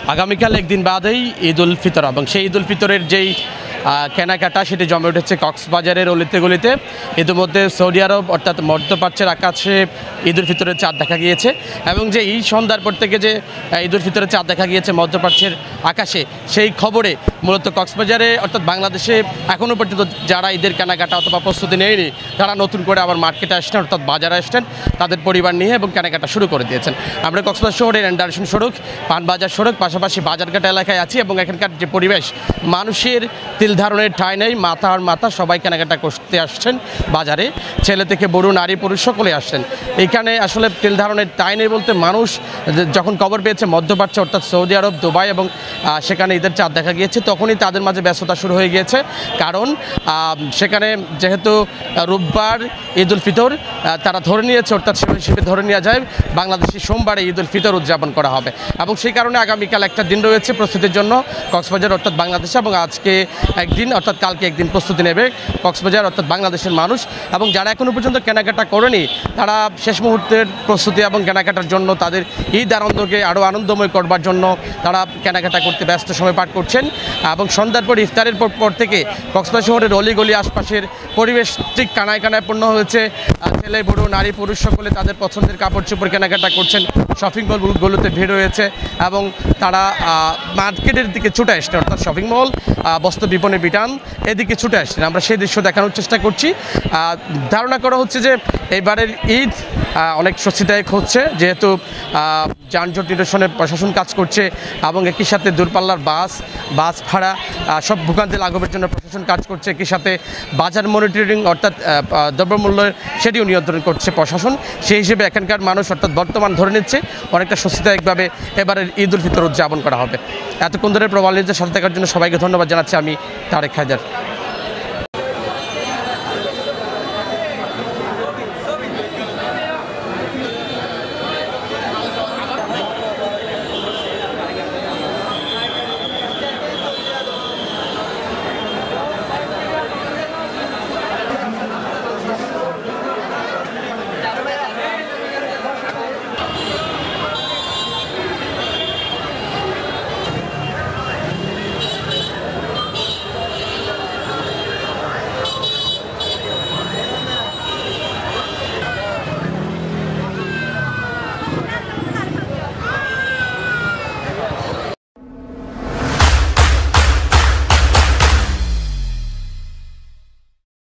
আগামীকাল একদিন বাদেই ঈদ উল ফিতর এবং সেই ঈদ উল ফিতরের যেই কেনাকাটা সেটি জমে উঠেছে কক্সবাজারের অলিতে গলিতে। ইতিমধ্যে সৌদি আরব অর্থাৎ মধ্যপ্রাচ্যের আকাশে ঈদ উল ফিতরের চাঁদ দেখা গিয়েছে এবং যে এই সন্ধ্যার পর থেকে যে ঈদ উল ফিতরের চাঁদ দেখা গিয়েছে মধ্যপ্রাচ্যের আকাশে, সেই খবরে মূলত কক্সবাজারে অর্থাৎ বাংলাদেশে এখনও পর্যন্ত যারা ঈদের কেনাকাটা অথবা প্রস্তুতি নেয়নি তারা নতুন করে আবার মার্কেটে আসছেন অর্থাৎ বাজারে আসছেন তাদের পরিবার নিয়ে এবং কেনাকাটা শুরু করে দিয়েছেন। আমরা কক্সবাজার শহরের অ্যান্ডারসন সড়ক, পানবাজার সড়ক, পাশাপাশি বাজারঘাট এলাকায় আছি এবং এখানকার যে পরিবেশ, মানুষের তিল ধারণের ঠাঁই নেই, মাথা সবাই কেনাকাটা করতে আসছেন বাজারে, ছেলে থেকে বড়, নারী পুরুষ সকলে আসছেন। এইখানে আসলে তিল ধারণের ঠাঁই নেই বলতে মানুষ যখন খবর পেয়েছে মধ্যপ্রাচ্য অর্থাৎ সৌদি আরব, দুবাই এবং সেখানে ঈদের চাঁদ দেখা গিয়েছে তখনই তাদের মাঝে ব্যস্ততা শুরু হয়ে গিয়েছে। কারণ সেখানে যেহেতু রোববার ঈদ উল ফিতর তারা ধরে নিয়েছে, অর্থাৎ সে হিসেবে ধরে নেওয়া যায় বাংলাদেশি সোমবারে ঈদ উল ফিতর উদযাপন করা হবে এবং সেই কারণে আগামীকাল একটা দিন রয়েছে প্রস্তুতির জন্য কক্সবাজার অর্থাৎ বাংলাদেশে, এবং আজকে একদিন অর্থাৎ কালকে একদিন প্রস্তুতি নেবে কক্সবাজার অর্থাৎ বাংলাদেশের মানুষ। এবং যারা এখনও পর্যন্ত কেনাকাটা করেনি তারা শেষ মুহূর্তের প্রস্তুতি এবং কেনাকাটার জন্য তাদের ঈদ আনন্দকে আরও আনন্দময় করবার জন্য তারা কেনাকাটা করতে ব্যস্ত সময় পার করছেন। এবং সন্ধ্যার পর ইফতারের পর থেকে কক্সবাজার শহরের অলিগলি আশপাশের পরিবেশ ঠিক কানায় কানায় পূর্ণ হয়েছে। ছেলে বড়, নারী পুরুষ সকলে তাদের পছন্দের কাপড় চোপড় কেনাকাটা করছেন, শপিং মলগুলোতে ভিড় হয়েছে এবং তারা মার্কেটের দিকে ছুটে আসছেন অর্থাৎ শপিং মল, বস্ত্র বিপণী বিতান এদিকে ছুটে আসছেন। আমরা সেই দৃশ্য দেখানোর চেষ্টা করছি। ধারণা করা হচ্ছে যে এবারের ঈদ অনেক স্বস্তিদায়ক হচ্ছে, যেহেতু যানজট নিরসনে প্রশাসন কাজ করছে এবং একই সাথে দূরপাল্লার বাস ভাড়া সব ভোগান্তি লাঘবের জন্য প্রশাসন কাজ করছে। একই সাথে বাজার মনিটরিং অর্থাৎ দ্রব্যমূল্যের সেটিও নিয়ন্ত্রণ করছে প্রশাসন। সেই হিসেবে এখানকার মানুষ অর্থাৎ বর্তমান ধরে নিচ্ছে অনেকটা স্বস্তিদায়কভাবে এবারের ঈদ উল ফিতর উদযাপন করা হবে। এতক্ষণ ধরে প্রবাল নিউজের সাথে থাকার জন্য সবাইকে ধন্যবাদ জানাচ্ছি। আমি তারেক হায়দার।